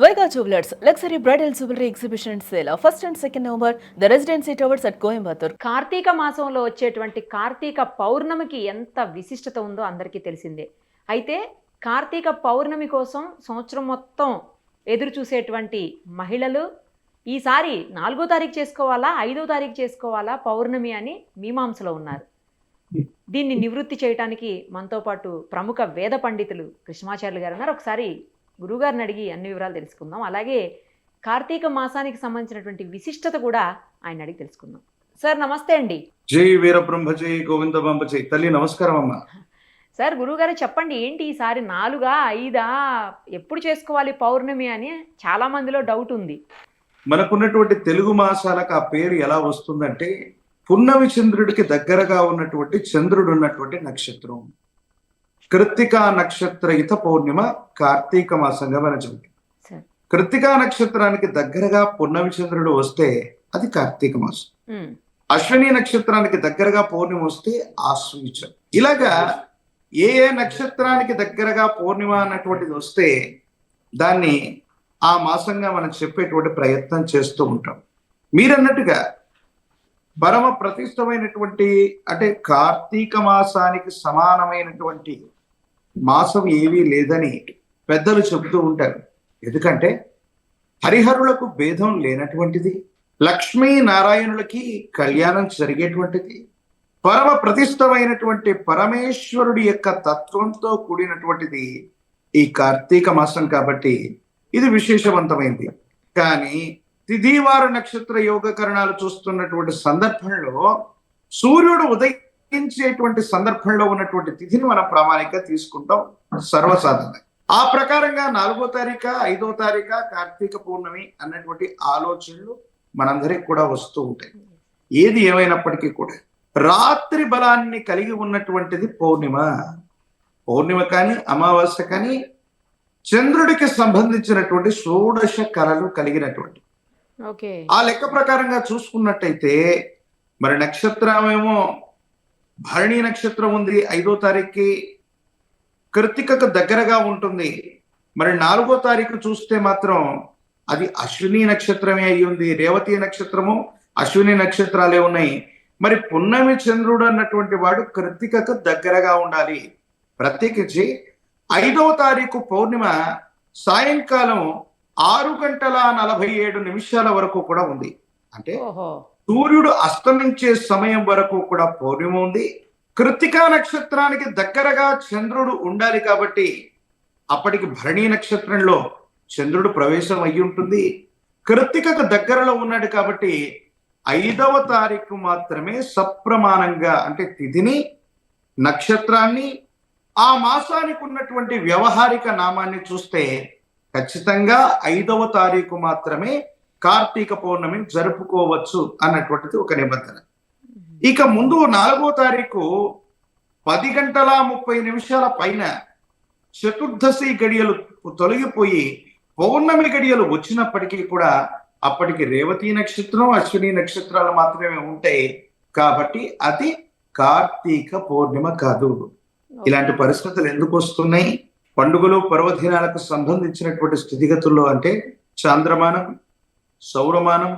Vega Jewelers, luxury bridal jewelry exhibition sale. First and second November, the Residency Towers at Coimbatore. Karthika మాసంలో వచ్చేటువంటి కార్తీక పౌర్ణమికి ఎంత విశిష్టత ఉందో అందరికీ తెలిసిందే. అయితే కార్తీక పౌర్ణమి కోసం సంవత్సరం మొత్తం ఎదురు చూసేటువంటి మహిళలు ఈసారి 4వ తారీఖు చేసుకోవాలా 5వ తారీఖు చేసుకోవాలా పౌర్ణమి అని మీమాంసలో ఉన్నారు. దీన్ని నివృత్తి చేయడానికి మనతో పాటు ప్రముఖ వేద పండితులు కృష్ణమాచార్యులు గారు ఉన్నారు. ఒకసారి గురుగారిని అడిగి అన్ని వివరాలు తెలుసుకుందాం. అలాగే కార్తీక మాసానికి సంబంధించినటువంటి విశిష్టత కూడా ఆయన అడిగి తెలుసుకుందాం. సార్ నమస్తే అండి. జై వీరబ్రహ్మ జై గోవిందబాంబ జై తల్లి. నమస్కారం అమ్మా. సార్ గురువుగారు చెప్పండి, ఏంటి ఈసారి 4 5 ఎప్పుడు చేసుకోవాలి పౌర్ణమి అని చాలా మందిలో డౌట్ ఉంది. మనకున్నటువంటి తెలుగు మాసాలకు ఆ పేరు ఎలా వస్తుందంటే పున్నమి చంద్రుడికి దగ్గరగా ఉన్నటువంటి చంద్రుడు ఉన్నటువంటి నక్షత్రం కృత్తికా నక్షత్రయుత పౌర్ణిమ కార్తీక మాసంగా మనం చెబుతాం. కృత్తికా నక్షత్రానికి దగ్గరగా పున్నమి చంద్రుడు వస్తే అది కార్తీక మాసం. అశ్విని నక్షత్రానికి దగ్గరగా పౌర్ణిమ వస్తే ఆశ్వయుజం. ఇలాగా ఏ ఏ నక్షత్రానికి దగ్గరగా పౌర్ణిమ అన్నటువంటిది వస్తే దాన్ని ఆ మాసంగా మనం చెప్పేటువంటి ప్రయత్నం చేస్తూ ఉంటాం. మీరన్నట్టుగా పరమ ప్రతిష్టమైనటువంటి అంటే కార్తీక మాసానికి సమానమైనటువంటి మాసం ఏమీ లేదని పెద్దలు చెబుతూ ఉంటారు. ఎందుకంటే హరిహరులకు భేదం లేనటువంటిది, లక్ష్మీ నారాయణులకి కళ్యాణం జరిగేటువంటిది, పరమ ప్రతిష్టమైనటువంటి పరమేశ్వరుడి యొక్క తత్వంతో కూడినటువంటిది ఈ కార్తీక మాసం. కాబట్టి ఇది విశేషవంతమైంది. కానీ తిథివార నక్షత్ర యోగకరణాలు చూస్తున్నటువంటి సందర్భంలో సూర్యుడు ఉదయించేటువంటి సందర్భంలో ఉన్నటువంటి తిథిని మనం ప్రామాణికంగా తీసుకుంటాం సర్వసాధారణంగా. ఆ ప్రకారంగా 4వ తారీఖు 5వ తారీఖు కార్తీక పౌర్ణమి అన్నటువంటి ఆలోచనలు మనందరికి కూడా వస్తూ ఉంటాయి. ఏది ఏమైనప్పటికీ కూడా రాత్రి బలాన్ని కలిగి ఉన్నటువంటిది పౌర్ణిమ. పౌర్ణిమ కానీ అమావాస్య కానీ చంద్రుడికి సంబంధించినటువంటి షోడశ కళలు కలిగినటువంటి ఆ లెక్క ప్రకారంగా చూసుకున్నట్టయితే మరి నక్షత్రం ఏమో భరణి నక్షత్రం ఉంది, 5వ తారీఖుకి కృత్తికకు దగ్గరగా ఉంటుంది. మరి 4వ తారీఖు చూస్తే మాత్రం అది అశ్విని నక్షత్రమే అయి ఉంది. రేవతి నక్షత్రము అశ్విని నక్షత్రాలే ఉన్నాయి. మరి పున్నమి చంద్రుడు అన్నటువంటి వాడు కృత్తికకు దగ్గరగా ఉండాలి. ప్రత్యేకించి 5వ తారీఖు పౌర్ణిమ సాయంకాలం 6:47 వరకు కూడా ఉంది. అంటే సూర్యుడు అస్తమించే సమయం వరకు కూడా పౌర్ణిమ ఉంది. కృత్తికా నక్షత్రానికి దగ్గరగా చంద్రుడు ఉండాలి కాబట్టి అప్పటికి భరణి నక్షత్రంలో చంద్రుడు ప్రవేశం అయ్యి ఉంటుంది. కృత్తికకు దగ్గరలో ఉన్నాడు కాబట్టి 5వ తారీఖు మాత్రమే సప్రమాణంగా అంటే తిథిని, నక్షత్రాన్ని, ఆ మాసానికి ఉన్నటువంటి వ్యవహారిక నామాన్ని చూస్తే ఖచ్చితంగా 5వ తారీఖు మాత్రమే కార్తీక పౌర్ణమి జరుపుకోవచ్చు అన్నటువంటిది ఒక నిబంధన. ఇక ముందు 4వ తారీఖు 10:30 పైన చతుర్దశి గడియలు తొలగిపోయి పౌర్ణమి గడియలు వచ్చినప్పటికీ కూడా అప్పటికి రేవతి నక్షత్రం అశ్విని నక్షత్రాలు మాత్రమే ఉంటాయి. కాబట్టి అది కార్తీక పౌర్ణిమ కాదు. ఇలాంటి పరిస్థితులు ఎందుకు వస్తున్నాయి? పండుగలు పర్వదినాలకు సంబంధించినటువంటి స్థితిగతుల్లో అంటే చాంద్రమానం, సౌరమానం,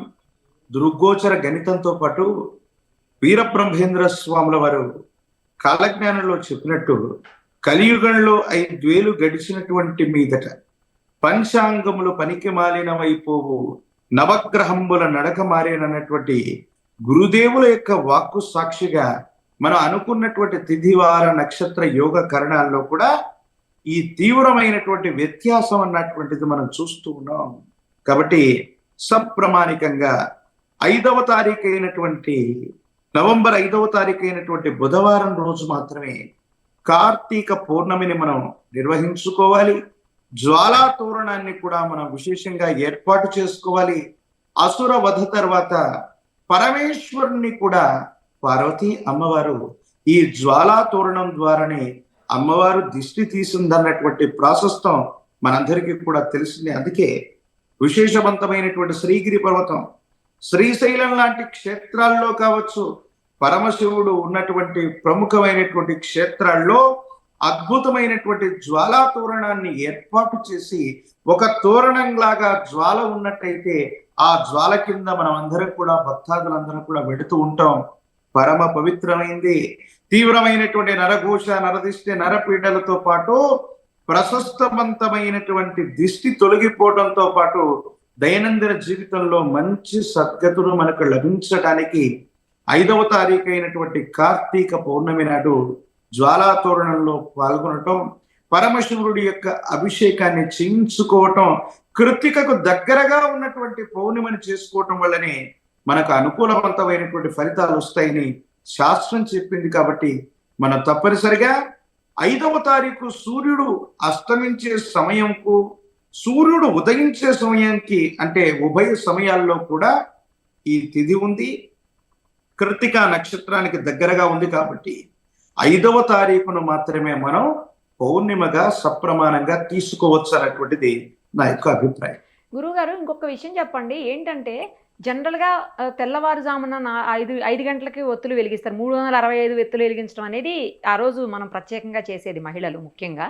దృగ్గోచర గణితంతో పాటు వీరబ్రహ్మేంద్ర స్వాముల వారు కాలజ్ఞానంలో చెప్పినట్టు కలియుగంలో 5 ఏళ్లు గడిచినటువంటి మీదట పంచాంగములు పనికి మాలినమైపోవు, నవగ్రహంబుల నడక మారేనన్నటువంటి గురుదేవుల యొక్క వాక్కు సాక్షిగా మనం అనుకున్నటువంటి తిథివార నక్షత్ర యోగ కరణాల్లో కూడా ఈ తీవ్రమైనటువంటి వ్యత్యాసం అన్నటువంటిది మనం చూస్తూ ఉన్నాం. కాబట్టి సప్రమాణికంగా 5వ తారీఖు అయినటువంటి నవంబర్ 5వ తారీఖు అయినటువంటి బుధవారం రోజు మాత్రమే కార్తీక పౌర్ణమిని మనం నిర్వహించుకోవాలి. జ్వాలా తోరణాన్ని కూడా మనం విశేషంగా ఏర్పాటు చేసుకోవాలి. అసుర వధ తర్వాత పరమేశ్వరుని కూడా పార్వతీ అమ్మవారు ఈ జ్వాలా తోరణం ద్వారానే అమ్మవారు దిష్టి తీసిందన్నటువంటి ప్రాశస్తం మనందరికీ కూడా తెలిసింది. అందుకే విశేషవంతమైనటువంటి శ్రీగిరి పర్వతం, శ్రీశైలం లాంటి క్షేత్రాల్లో కావచ్చు, పరమశివుడు ఉన్నటువంటి ప్రముఖమైనటువంటి క్షేత్రాల్లో అద్భుతమైనటువంటి జ్వాలా తోరణాన్ని ఏర్పాటు చేసి ఒక తోరణంలాగా జ్వాల ఉన్నట్టయితే ఆ జ్వాల కింద మనం అందరం కూడా భక్తాదులందరం కూడా వెడుతూ ఉంటాం. పరమ పవిత్రమైంది. తీవ్రమైనటువంటి నరఘోష, నరదిష్టి, నరపీడలతో పాటు ప్రశస్తవంతమైనటువంటి దిష్టి తొలగిపోవడంతో పాటు దైనందిన జీవితంలో మంచి సద్గతులు మనకు లభించడానికి 5వ తారీఖు అయినటువంటి కార్తీక పౌర్ణమి నాడు జ్వాలా తోరణంలో పాల్గొనటం, పరమశివుడి యొక్క అభిషేకాన్ని చేయించుకోవటం, కృత్తికకు దగ్గరగా ఉన్నటువంటి పౌర్ణిమని చేసుకోవటం వల్లనే మనకు అనుకూలవంతమైనటువంటి ఫలితాలు వస్తాయని శాస్త్రం చెప్పింది. కాబట్టి మనం తప్పనిసరిగా 5వ తారీఖు సూర్యుడు అస్తమించే సమయంకు సూర్యుడు ఉదయించే సమయానికి అంటే ఉభయ సమయాల్లో కూడా ఈ తిథి ఉంది. కృత్తిక నక్షత్రానికి దగ్గరగా ఉంది కాబట్టి 5వ తారీఖును మాత్రమే మనం పౌర్ణిమగా సప్రమాణంగా తీసుకోవచ్చు అన్నటువంటిది నా యొక్క అభిప్రాయం. గురువుగారు ఇంకొక విషయం చెప్పండి. ఏంటంటే జనరల్గా తెల్లవారుజామున 5 గంటలకి ఒత్తులు వెలిగిస్తారు. 365 ఒత్తులు వెలిగించడం అనేది ఆ రోజు మనం ప్రత్యేకంగా చేసేది మహిళలు ముఖ్యంగా.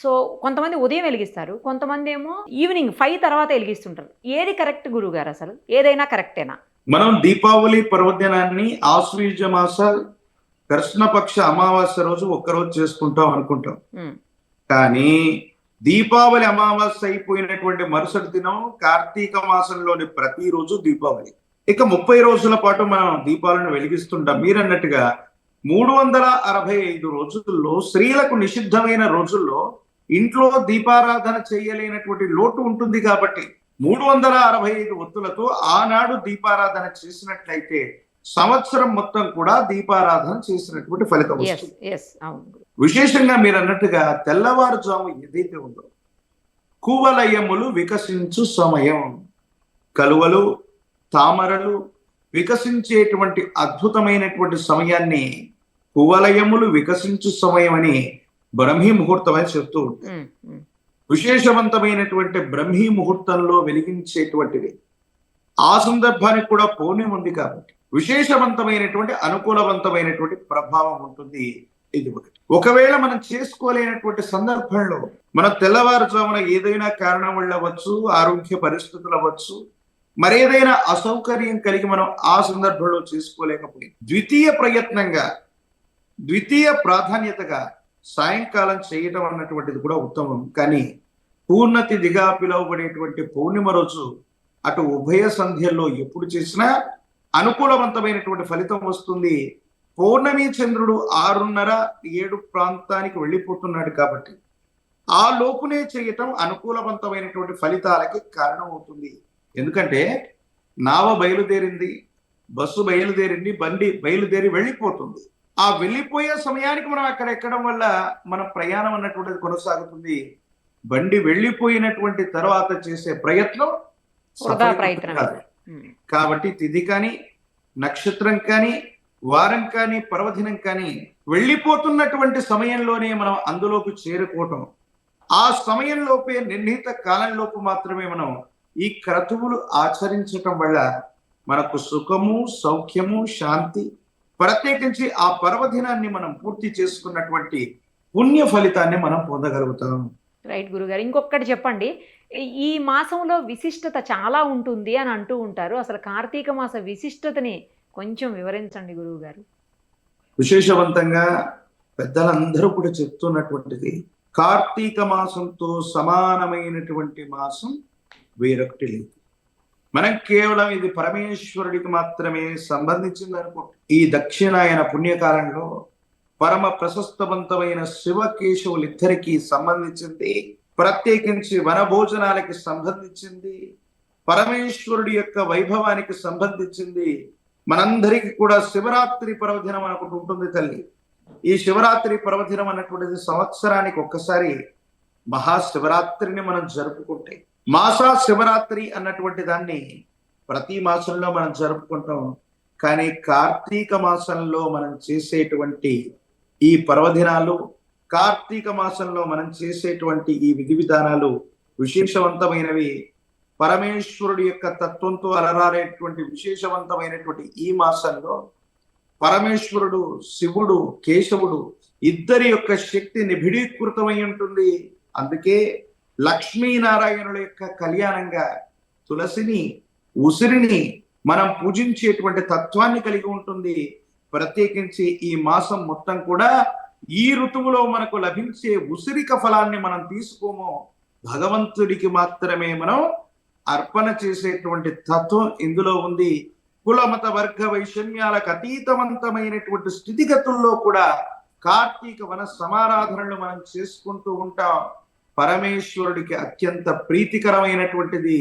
సో కొంతమంది ఉదయం వెలిగిస్తారు, కొంతమంది ఏమో ఈవినింగ్ 5 తర్వాత వెలిగిస్తుంటారు. ఏది కరెక్ట్ గురువుగారు? అసలు ఏదైనా కరెక్టేనా? మనం దీపావళి పర్వదినాన్ని ఆశ్వయుజ మాస కృష్ణపక్ష అమావాస్య రోజు ఒక్కరోజు చేసుకుంటాం అనుకుంటాం. కానీ దీపావళి అమావాస్య అయిపోయినటువంటి మరుసటి దినం కార్తీక మాసంలోని ప్రతిరోజు దీపావళి. ఇక 30 రోజుల పాటు మనం దీపాలను వెలిగిస్తుంటాం. మీరన్నట్టుగా 365 రోజుల్లో స్త్రీలకు నిషిద్ధమైన రోజుల్లో ఇంట్లో దీపారాధన చేయలేనటువంటి లోటు ఉంటుంది. కాబట్టి 365 ఒత్తులతో ఆనాడు దీపారాధన చేసినట్లయితే సంవత్సరం మొత్తం కూడా దీపారాధన చేసినటువంటి ఫలితం వస్తుంది. విశేషంగా మీరు అన్నట్టుగా తెల్లవారుజాము ఏదైతే ఉందో కువలయములు వికసించు సమయం, కలువలు తామరలు వికసించేటువంటి అద్భుతమైనటువంటి సమయాన్ని కువలయములు వికసించు సమయం అని బ్రహ్మీ ముహూర్తం అని చెప్తూ ఉంటారు. విశేషవంతమైనటువంటి బ్రహ్మీ ముహూర్తంలో వెలిగించేటువంటిది. ఆ సందర్భానికి కూడా పౌర్ణమి ఉంది కాబట్టి విశేషవంతమైనటువంటి అనుకూలవంతమైనటువంటి ప్రభావం ఉంటుంది. ఇది ఒకటి. ఒకవేళ మనం చేసుకోలేనటువంటి సందర్భంలో మనం తెల్లవారుజామున ఏదైనా కారణం వల్ల అవ్వచ్చు, ఆరోగ్య పరిస్థితులు అవ్వచ్చు, మరేదైనా అసౌకర్యం కలిగి మనం ఆ సందర్భంలో చేసుకోలేకపోయింది, ద్వితీయ ప్రాధాన్యతగా సాయంకాలం చేయటం అన్నటువంటిది కూడా ఉత్తమం. కానీ పూర్ణతిథిగా పిలువబడేటువంటి పౌర్ణిమ రోజు అటు ఉభయ సంధ్యల్లో ఎప్పుడు చేసినా అనుకూలవంతమైనటువంటి ఫలితం వస్తుంది. పౌర్ణమి చంద్రుడు 6:30-7 ప్రాంతానికి వెళ్ళిపోతున్నాడు కాబట్టి ఆ లోపునే చేయటం అనుకూలవంతమైనటువంటి ఫలితాలకి కారణం అవుతుంది. ఎందుకంటే నావ బయలుదేరింది, బస్సు బయలుదేరింది, బండి బయలుదేరి వెళ్ళిపోతుంది. ఆ వెళ్ళిపోయే సమయానికి మనం అక్కడ ఎక్కడం వల్ల మన ప్రయాణం అన్నటువంటిది కొనసాగుతుంది. బండి వెళ్ళిపోయినటువంటి తర్వాత చేసే ప్రయత్నం కాదు. కాబట్టి తిథి కానీ, నక్షత్రం కానీ, వారం కానీ, పర్వదినం కానీ వెళ్ళిపోతున్నటువంటి సమయంలోనే మనం అందులోకి చేరుకోవటం, ఆ సమయంలోపే నిర్ణీత కాలంలోపు మాత్రమే మనం ఈ క్రతువులు ఆచరించటం వల్ల మనకు సుఖము, సౌఖ్యము, శాంతి, ప్రత్యేకించి ఆ పర్వదినాన్ని మనం పూర్తి చేసుకున్నటువంటి పుణ్య ఫలితాన్ని మనం పొందగలుగుతాం. రైట్ గురుగారు. ఇంకొకటి చెప్పండి. ఈ మాసంలో విశిష్టత చాలా ఉంటుంది అని అంటూ ఉంటారు. అసలు కార్తీక మాస విశిష్టతని కొంచెం వివరించండి గురువు గారు. విశేషవంతంగా పెద్దలందరూ కూడా చెప్తున్నటువంటిది, కార్తీక మాసంతో సమానమైనటువంటి మాసం వేరొకటి లేదు. మనం కేవలం ఇది పరమేశ్వరుడికి మాత్రమే సంబంధించింది అనుకుంటాం. ఈ దక్షిణాయన పుణ్యకాలంలో పరమ ప్రశస్తవంతమైన శివకేశవులిద్దరికీ సంబంధించింది, ప్రత్యేకించి వనభోజనాలకి సంబంధించింది, పరమేశ్వరుడి యొక్క వైభవానికి సంబంధించింది. మనందరికీ కూడా శివరాత్రి పర్వదినం అనుకుంటూ ఉంటుంది తల్లి. ఈ శివరాత్రి పర్వదినం అన్నటువంటిది సంవత్సరానికి ఒక్కసారి మహాశివరాత్రిని మనం జరుపుకుంటే, మాసా శివరాత్రి అన్నటువంటి దాన్ని ప్రతి మాసంలో మనం జరుపుకుంటాం. కానీ కార్తీక మాసంలో మనం చేసేటువంటి ఈ పర్వదినాలు, కార్తీక మాసంలో మనం చేసేటువంటి ఈ విధి విధానాలు విశేషవంతమైనవి. పరమేశ్వరుడి యొక్క తత్వంతో అలరారేటువంటి విశేషవంతమైనటువంటి ఈ మాసంలో పరమేశ్వరుడు, శివుడు, కేశవుడు ఇద్దరి యొక్క శక్తి నిబిడీకృతమై ఉంటుంది. అందుకే లక్ష్మీనారాయణుల యొక్క కళ్యాణంగా తులసిని, ఉసిరిని మనం పూజించేటువంటి తత్వాన్ని కలిగి ఉంటుంది. ప్రత్యేకించి ఈ మాసం మొత్తం కూడా ఈ ఋతువులో మనకు లభించే ఉసిరిక ఫలాన్ని మనం తీసుకోము, భగవంతుడికి మాత్రమే మనం అర్పణ చేసేటువంటి తత్వం ఇందులో ఉంది. కుల మత వర్గ వైషమ్యాలకు అతీతవంతమైనటువంటి స్థితిగతుల్లో కూడా కార్తీక వన సమారాధనలు మనం చేసుకుంటూ ఉంటాం. పరమేశ్వరుడికి అత్యంత ప్రీతికరమైనటువంటిది.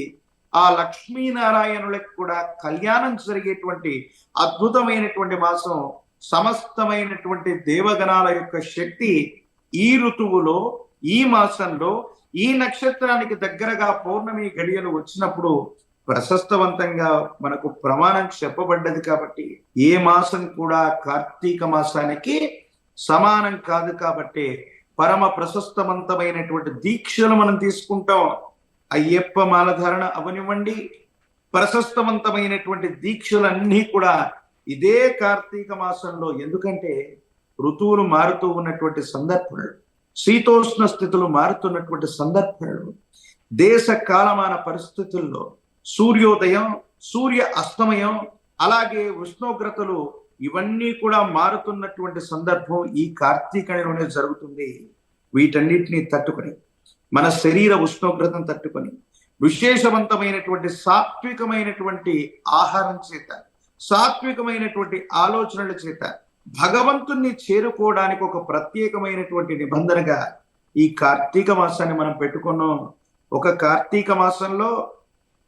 ఆ లక్ష్మీనారాయణులకు కూడా కళ్యాణం జరిగేటువంటి అద్భుతమైనటువంటి మాసం. సమస్తమైనటువంటి దేవగణాల యొక్క శక్తి ఈ ఋతువులో, ఈ మాసంలో, ఈ నక్షత్రానికి దగ్గరగా పౌర్ణమి గడియలు వచ్చినప్పుడు ప్రశస్తవంతంగా మనకు ప్రమాణం చెప్పబడ్డది. కాబట్టి ఏ మాసం కూడా కార్తీక మాసానికి సమానం కాదు. కాబట్టి పరమ ప్రశస్తవంతమైనటువంటి దీక్షలు మనం తీసుకుంటాం. అయ్యప్ప మాలధారణ అవనివ్వండి, ప్రశస్తవంతమైనటువంటి దీక్షలన్నీ కూడా ఇదే కార్తీక మాసంలో. ఎందుకంటే ఋతువులు మారుతూ ఉన్నటువంటి సందర్భాలు, శీతోష్ణ స్థితులు మారుతున్నటువంటి సందర్భాలు, దేశ కాలమాన పరిస్థితుల్లో సూర్యోదయం, సూర్య అస్తమయం, అలాగే ఉష్ణోగ్రతలు ఇవన్నీ కూడా మారుతున్నటువంటి సందర్భం ఈ కార్తీకంలోనే జరుగుతుంది. వీటన్నిటిని తట్టుకొని, మన శరీర ఉష్ణోగ్రతను తట్టుకొని, విశేషవంతమైనటువంటి సాత్వికమైనటువంటి ఆహారం చేత, సాత్వికమైనటువంటి ఆలోచనల చేత భగవంతుణ్ణి చేరుకోవడానికి ఒక ప్రత్యేకమైనటువంటి నిబంధనగా ఈ కార్తీక మాసాన్ని మనం పెట్టుకున్నాం. ఒక కార్తీక మాసంలో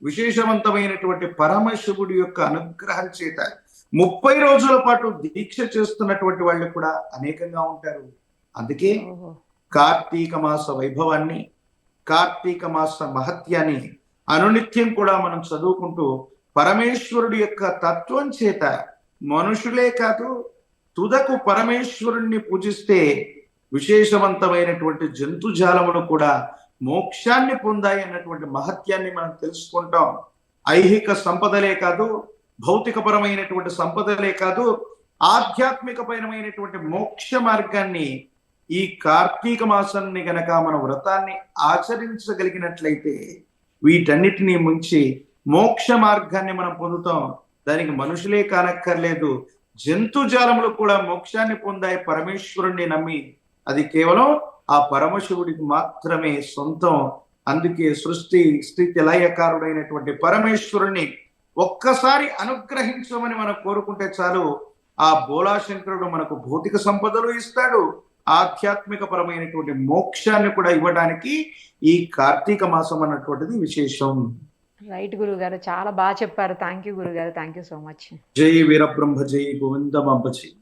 విశేషవంతమైనటువంటి పరమశివుడి యొక్క అనుగ్రహం చేత 30 రోజుల పాటు దీక్ష చేస్తున్నటువంటి వాళ్ళు కూడా అనేకంగా ఉంటారు. అందుకే కార్తీక మాస వైభవాన్ని, కార్తీక మాస మహత్యాన్ని అనునిత్యం కూడా మనం చదువుకుంటూ పరమేశ్వరుడి యొక్క తత్వం చేత మనుషులే కాదు, తుదకు పరమేశ్వరుణ్ణి పూజిస్తే విశేషవంతమైనటువంటి జంతుజాలములు కూడా మోక్షాన్ని పొందాయి అన్నటువంటి మహత్యాన్ని మనం తెలుసుకుంటాం. ఐహిక సంపదలే కాదు, భౌతికపరమైనటువంటి సంపదలే కాదు, ఆధ్యాత్మికపరమైనటువంటి మోక్ష మార్గాన్ని ఈ కార్తీక మాసాన్ని గనక మన వ్రతాన్ని ఆచరించగలిగినట్లయితే వీటన్నిటినీ ముంచి మోక్ష మార్గాన్ని మనం పొందుతాం. దానికి మనుషులే కానక్కర్లేదు, జంతుజాలములు కూడా మోక్షాన్ని పొందాయి పరమేశ్వరుణ్ణి నమ్మి. అది కేవలం ఆ పరమశివుడికి మాత్రమే సొంతం. అందుకే సృష్టి స్థితి లయకారుడైనటువంటి పరమేశ్వరుణ్ణి ఒక్కసారి అనుగ్రహించమని మనం కోరుకుంటే చాలు, ఆ బోలాశంకరుడు మనకు భౌతిక సంపదలు ఇస్తాడు, ఆధ్యాత్మిక పరమైనటువంటి మోక్షాన్ని కూడా ఇవ్వడానికి ఈ కార్తీక మాసం అన్నటువంటిది విశేషం. రైట్ గురుగారు, చాలా బాగా చెప్పారు. థ్యాంక్ యూ గురుగారు, థ్యాంక్ యూ సో మచ్. జై వీరబ్రహ్మ, జై గోవింద బాంబజీ.